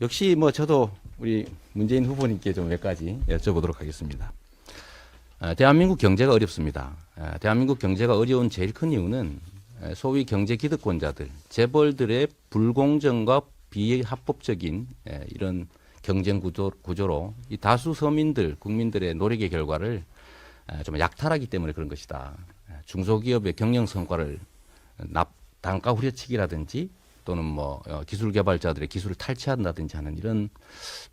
역시 뭐 저도 우리 문재인 후보님께 좀 몇 가지 여쭤보도록 하겠습니다. 대한민국 경제가 어렵습니다. 대한민국 경제가 어려운 제일 큰 이유는 소위 경제 기득권자들, 재벌들의 불공정과 비합법적인 이런 경쟁 구조로 이 다수 서민들, 국민들의 노력의 결과를 좀 약탈하기 때문에 그런 것이다. 중소기업의 경영 성과를 단가 후려치기라든지 또는 뭐 기술 개발자들의 기술을 탈취한다든지 하는 이런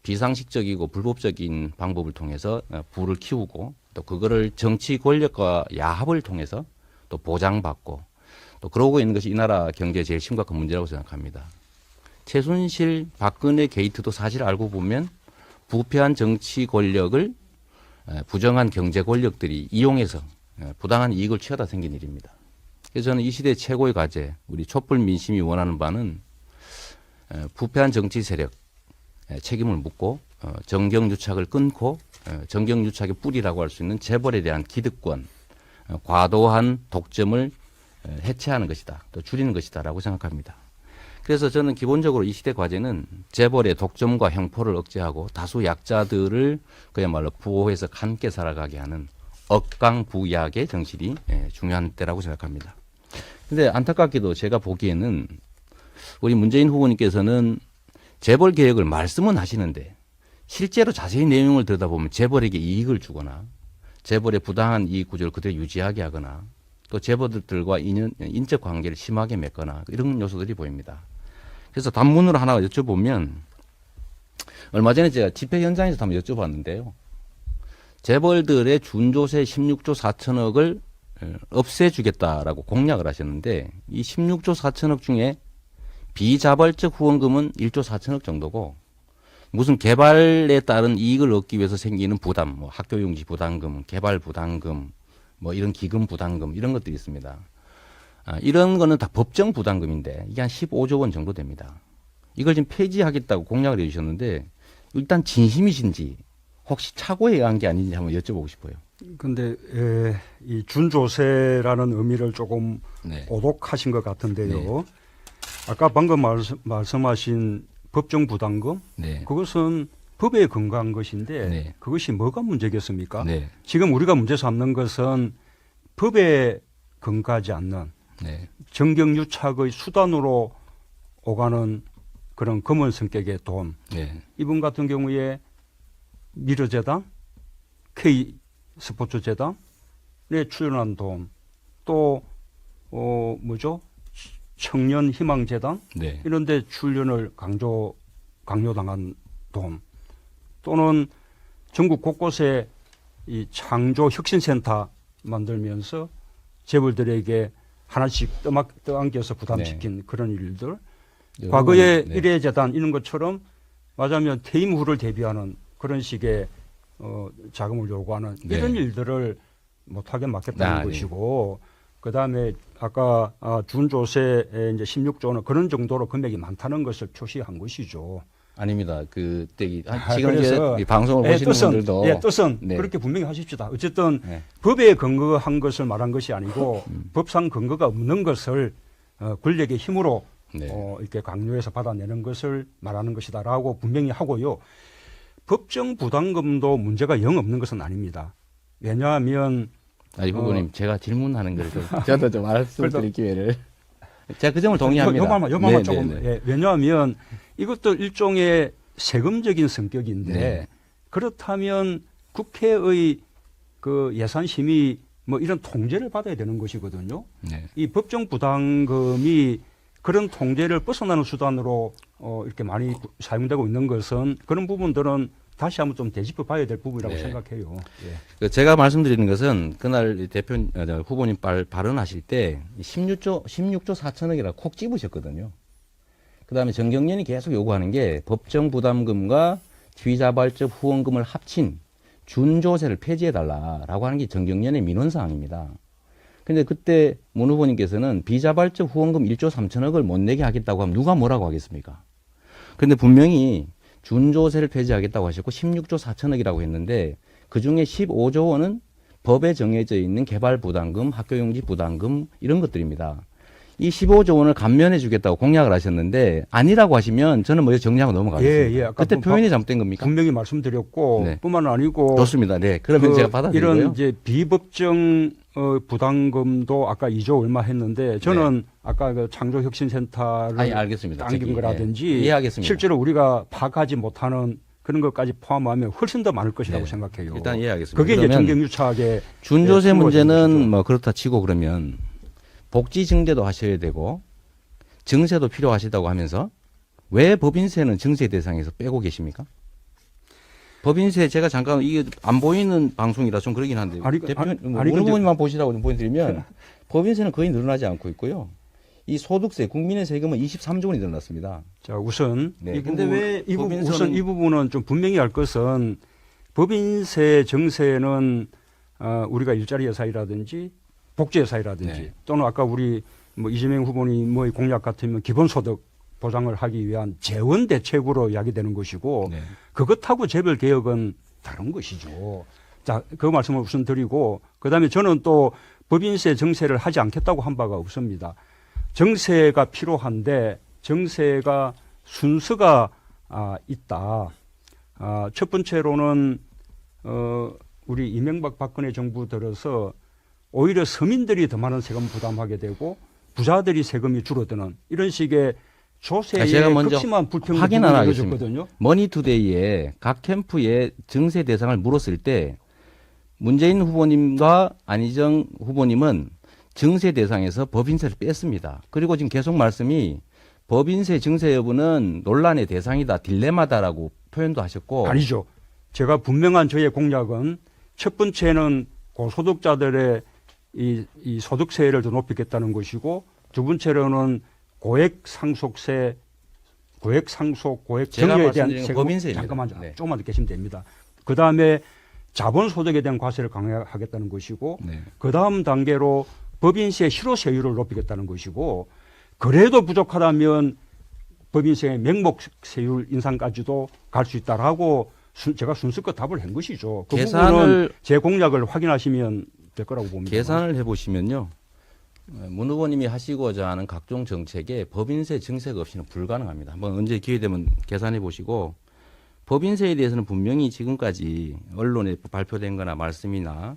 비상식적이고 불법적인 방법을 통해서 부를 키우고 또 그거를 정치 권력과 야합을 통해서 또 보장받고 또 그러고 있는 것이 이 나라 경제의 제일 심각한 문제라고 생각합니다. 최순실, 박근혜 게이트도 사실 알고 보면 부패한 정치 권력을 부정한 경제 권력들이 이용해서 부당한 이익을 취하다 생긴 일입니다. 그래서 저는 이 시대 최고의 과제, 우리 촛불 민심이 원하는 바는 부패한 정치 세력 책임을 묻고 정경유착을 끊고 정경유착의 뿌리라고 할 수 있는 재벌에 대한 기득권, 과도한 독점을 해체하는 것이다, 또 줄이는 것이다라고 생각합니다. 그래서 저는 기본적으로 이 시대 과제는 재벌의 독점과 형포를 억제하고 다수 약자들을 그야말로 부호해서 함께 살아가게 하는 억강부약의 정신이 중요한 때라고 생각합니다. 근데 안타깝게도 제가 보기에는 우리 문재인 후보님께서는 재벌 개혁을 말씀은 하시는데 실제로 자세히 내용을 들여다보면 재벌에게 이익을 주거나 재벌의 부당한 이익 구조를 그대로 유지하게 하거나 또 재벌들과 인적 관계를 심하게 맺거나 이런 요소들이 보입니다. 그래서 단문으로 하나 여쭤보면 얼마 전에 제가 집회 현장에서 한번 여쭤봤는데요. 재벌들의 준조세 16조 4천억을 없애주겠다라고 공약을 하셨는데 이 16조 4천억 중에 비자발적 후원금은 1조 4천억 정도고 무슨 개발에 따른 이익을 얻기 위해서 생기는 부담, 뭐 학교용지 부담금, 개발 부담금, 뭐 이런 기금 부담금 이런 것들이 있습니다. 이런 거는 다 법정 부담금인데 이게 한 15조 원 정도 됩니다. 이걸 지금 폐지하겠다고 공약을 해주셨는데 일단 진심이신지 혹시 착오에 의한 게 아닌지 한번 여쭤보고 싶어요. 근데 이 준조세라는 의미를 조금 오독하신 것 같은데요. 네. 아까 방금 말씀하신 법정 부담금, 그것은 법에 근거한 것인데 그것이 뭐가 문제겠습니까? 지금 우리가 문제 삼는 것은 법에 근거하지 않는 정경유착의 수단으로 오가는 그런 검은 성격의 돈. 이분 같은 경우에 미르재단, K스포츠재단에 출연한 돈, 또 뭐죠? 청년희망재단 이런 데 출연을 강요당한 돈, 또는 전국 곳곳에 이 창조혁신센터 만들면서 재벌들에게 하나씩 떠안겨서 부담시킨 그런 일들, 과거에 일회재단 이런 것처럼 맞으면 퇴임 후를 대비하는 그런 식의 자금을 요구하는 이런 일들을 못하게 막겠다는 것이고, 그다음에 아까 준조세에 이제 16조는 그런 정도로 금액이 많다는 것을 표시한 것이죠. 아닙니다. 지금 이제 방송을 보시는 뜻은, 분들도 뜻은 그렇게 분명히 하십시다. 어쨌든 법에 근거한 것을 말한 것이 아니고 법상 근거가 없는 것을 권력의 힘으로 이렇게 강요해서 받아내는 것을 말하는 것이다라고 분명히 하고요. 법정 부담금도 문제가 영 없는 것은 아닙니다. 왜냐하면 후보님 제가 질문하는 걸 저도 좀 말씀드릴 기회를. 제가 그 점을 동의합니다. 요만만 조금. 왜냐하면 이것도 일종의 세금적인 성격인데 그렇다면 국회의 그 예산 심의 뭐 이런 통제를 받아야 되는 것이거든요. 이 법정 부담금이 그런 통제를 벗어나는 수단으로 이렇게 많이 사용되고 있는 것은 그런 부분들은 다시 한번 좀 되짚어 봐야 될 부분이라고 생각해요. 제가 말씀드리는 것은 그날 대표 후보님 발언하실 때 16조 4천억이라고 콕 집으셨거든요. 그다음에 정경련이 계속 요구하는 게 법정 부담금과 비자발적 후원금을 합친 준조세를 폐지해달라라고 하는 게 정경련의 민원사항입니다. 근데 그때 문 후보님께서는 비자발적 후원금 1조 3천억을 못 내게 하겠다고 하면 누가 뭐라고 하겠습니까? 근데 분명히 준조세를 폐지하겠다고 하셨고 16조 4천억이라고 했는데 그중에 15조 원은 법에 정해져 있는 개발 부담금, 학교용지 부담금 이런 것들입니다. 이 15조 원을 감면해 주겠다고 공약을 하셨는데 아니라고 하시면 저는 뭐 정리하고 넘어가겠습니다. 예, 예. 아까 그때 표현이 잘못된 겁니까? 분명히 말씀드렸고 네. 뿐만 아니고 좋습니다. 네. 그러면 제가 받아들이고요. 이런 이제 비법정 부담금도 아까 2조 얼마 했는데 저는 아까 그 창조혁신센터를 아니, 알겠습니다. 당긴 저기, 거라든지 예. 이해하겠습니다. 실제로 우리가 파악하지 못하는 그런 것까지 포함하면 훨씬 더 많을 것이라고 네. 생각해요. 일단 이해하겠습니다. 그게 이제 그러면 정경유착의 준조세 예, 문제는 것이죠. 뭐 그렇다 치고 그러면 복지 증대도 하셔야 되고 증세도 필요하시다고 하면서 왜 법인세는 증세 대상에서 빼고 계십니까? 법인세 제가 잠깐 이게 안 보이는 방송이라 좀 그러긴 한데 아니, 대표님 아니, 어느 근데- 부분만 보시라고 좀 보여드리면 법인세는 거의 늘어나지 않고 있고요. 이 소득세 국민의 세금은 23조 원이 늘어났습니다. 자, 우선 네. 이 근데 부분, 왜 이 부분, 법인세는- 우선 이 부분은 좀 분명히 알 것은 법인세 정세는 우리가 일자리 예산이라든지 복지 예산이라든지 네. 또는 아까 우리 뭐 이재명 후보님의 공약 같으면 기본소득 보장을 하기 위한 재원 대책으로 이야기되는 것이고 네. 그것하고 재벌 개혁은 다른 것이죠. 자, 그 말씀을 우선 드리고 그다음에 저는 또 법인세 정세를 하지 않겠다고 한 바가 없습니다. 정세가 필요한데 정세가 순서가 있다. 첫 번째로는 우리 이명박 박근혜 정부 들어서 오히려 서민들이 더 많은 세금 부담하게 되고 부자들이 세금이 줄어드는 이런 식의 조세의 제가 먼저 극심한 불평등이 확인 하나 하겠습니다. 이루어졌거든요. 머니투데이에 각 캠프의 증세 대상을 물었을 때 문재인 후보님과 안희정 후보님은 증세 대상에서 법인세를 뺐습니다. 그리고 지금 계속 말씀이 법인세 증세 여부는 논란의 대상이다, 딜레마다라고 표현도 하셨고 아니죠. 제가 분명한 저의 공약은 첫 번째는 고소득자들의 이 소득세를 더 높이겠다는 것이고 두 번째로는 고액 상속, 고액 제가 정려에 대한 말씀드린 세금 법인세입니다. 잠깐만요. 네. 조금만 더 계시면 됩니다. 그 다음에 자본소득에 대한 과세를 강화하겠다는 것이고 네. 그 다음 단계로 법인세 실효세율을 높이겠다는 것이고 그래도 부족하다면 법인세 명목세율 인상까지도 갈 수 있다라고 제가 순수껏 답을 한 것이죠. 그 부분은 제 공약을 확인하시면 될 거라고 봅니다. 계산을 해보시면요. 문 후보님이 하시고자 하는 각종 정책에 법인세 증세가 없이는 불가능합니다. 한번 언제 기회 되면 계산해 보시고 법인세에 대해서는 분명히 지금까지 언론에 발표된 거나 말씀이나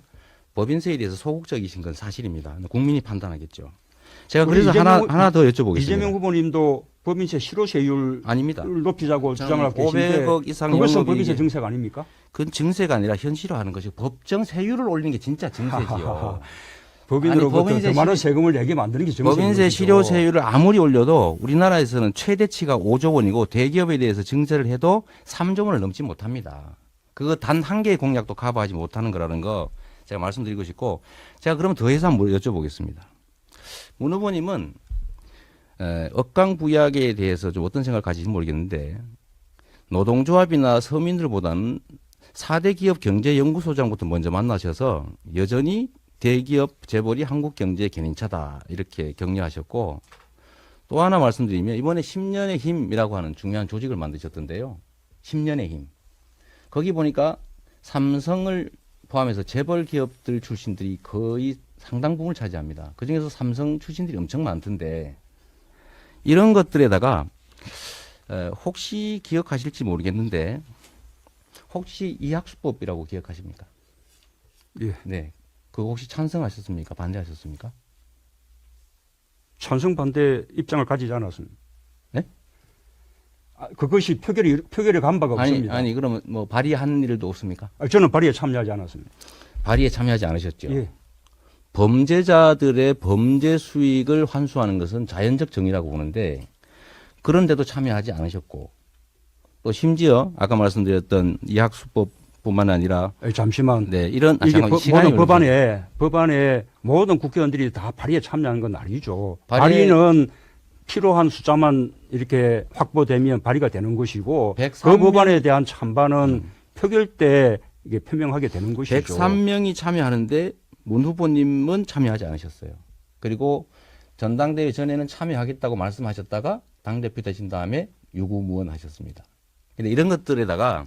법인세에 대해서 소극적이신 건 사실입니다. 국민이 판단하겠죠. 제가 그래서 하나 더 여쭤보겠습니다. 이재명 후보님도 법인세 실효세율 아닙니다. 높이자고 주장을 하고 계신데 500억 이상 그것은 영업이익이 법인세 증세가 아닙니까? 그건 증세가 아니라 현실화하는 것이 법정 세율을 올리는 게 진짜 증세지요. 법인으로부터 법인세 더 많은 세금을 내게 만드는 게 증세인 법인세 것이죠. 실효세율을 아무리 올려도 우리나라에서는 최대치가 5조 원이고 대기업에 대해서 증세를 해도 3조 원을 넘지 못합니다. 그거 단 한 개의 공약도 커버하지 못하는 거라는 거 제가 말씀드리고 싶고 제가 그러면 더해서 한번 여쭤보겠습니다. 문 후보님은 억강부약에 대해서 좀 어떤 생각을 가지실지 모르겠는데 노동조합이나 서민들보다는 4대 기업 경제연구소장부터 먼저 만나셔서 여전히 대기업 재벌이 한국 경제의 견인차다 이렇게 격려하셨고 또 하나 말씀드리면 이번에 10년의 힘이라고 하는 중요한 조직을 만드셨던데요. 10년의 힘. 거기 보니까 삼성을 포함해서 재벌 기업들 출신들이 거의 상당 부분을 차지합니다. 그중에서 삼성 출신들이 엄청 많던데 이런 것들에다가 혹시 기억하실지 모르겠는데 혹시 이학수법이라고 기억하십니까? 예. 네. 그거 혹시 찬성하셨습니까? 반대하셨습니까? 찬성 반대 입장을 가지지 않았습니다. 네? 그것이 표결에 간 바가 없습니다. 아니 그러면 뭐 발의한 일도 없습니까? 저는 발의에 참여하지 않았습니다. 발의에 참여하지 않으셨죠? 예. 범죄자들의 범죄 수익을 환수하는 것은 자연적 정의라고 보는데 그런데도 참여하지 않으셨고 또 심지어 아까 말씀드렸던 이학수법뿐만 아니라 잠시만. 네 이런 이게 시간이 모든 법안에 모든 국회의원들이 다 발의에 참여하는 건 아니죠. 발의에- 발의는 필요한 숫자만 이렇게 확보되면 발의가 되는 것이고 103 그 법안에 대한 찬반은 표결 때 이게 표명하게 되는 것이죠. 103명이 참여하는데 문 후보님은 참여하지 않으셨어요. 그리고 전당대회 전에는 참여하겠다고 말씀하셨다가 당대표 되신 다음에 유구무원 하셨습니다. 근데 이런 것들에다가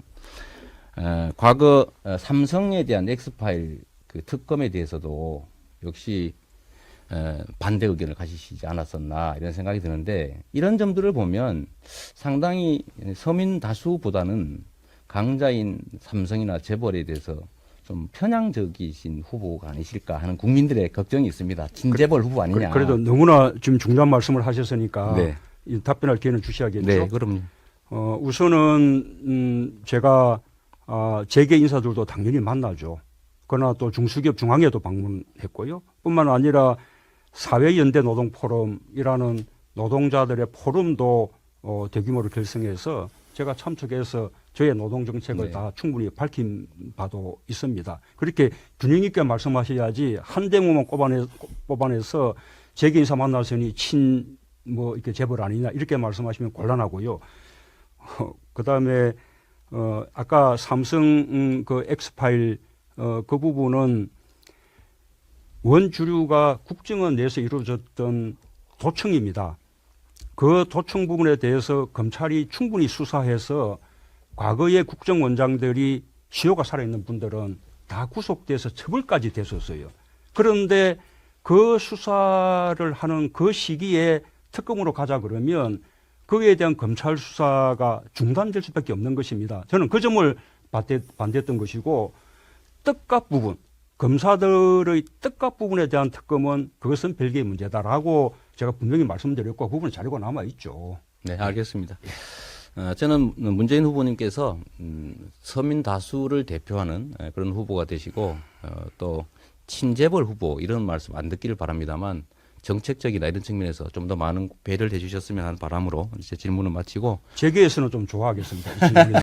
과거 삼성에 대한 엑스파일 그 특검에 대해서도 역시 반대 의견을 가지시지 않았었나 이런 생각이 드는데 이런 점들을 보면 상당히 서민 다수보다는 강자인 삼성이나 재벌에 대해서 좀 편향적이신 후보가 아니실까 하는 국민들의 걱정이 있습니다. 친재벌 후보 아니냐. 그래도 너무나 지금 중요한 말씀을 하셨으니까 네. 이 답변할 기회는 주셔야겠죠. 네, 그럼요. 우선은 제가 재계 인사들도 당연히 만나죠. 그러나 또 중수기업 중앙회도 방문했고요. 뿐만 아니라 사회연대 노동포럼이라는 노동자들의 포럼도 대규모로 결성해서 제가 참석해서 저의 노동정책을 네. 다 충분히 밝힌 바도 있습니다. 그렇게 균형 있게 말씀하셔야지 한 대목만 뽑아내서 재계 인사 만나서니 이렇게 재벌 아니냐 이렇게 말씀하시면 곤란하고요. 그다음에 아까 삼성 그 엑스파일 그 부분은 원주류가 국정원 내에서 이루어졌던 도청입니다. 그 도청 부분에 대해서 검찰이 충분히 수사해서 과거의 국정원장들이 시효가 살아있는 분들은 다 구속돼서 처벌까지 됐었어요. 그런데 그 수사를 하는 그 시기에 특검으로 가자 그러면 거기에 대한 검찰 수사가 중단될 수밖에 없는 것입니다. 저는 그 점을 반대했던 것이고 뜻값 부분, 검사들의 뜻값 부분에 대한 특검은 그것은 별개의 문제다라고 제가 분명히 말씀드렸고 그 부분은 자료가 남아있죠. 네, 알겠습니다. 저는 문재인 후보님께서 서민 다수를 대표하는 그런 후보가 되시고 또 친재벌 후보 이런 말씀 안 듣기를 바랍니다만 정책적이나 이런 측면에서 좀 더 많은 배려를 해주셨으면 하는 바람으로 이제 질문을 마치고 재계에서는 좀 좋아하겠습니다. 이 질문에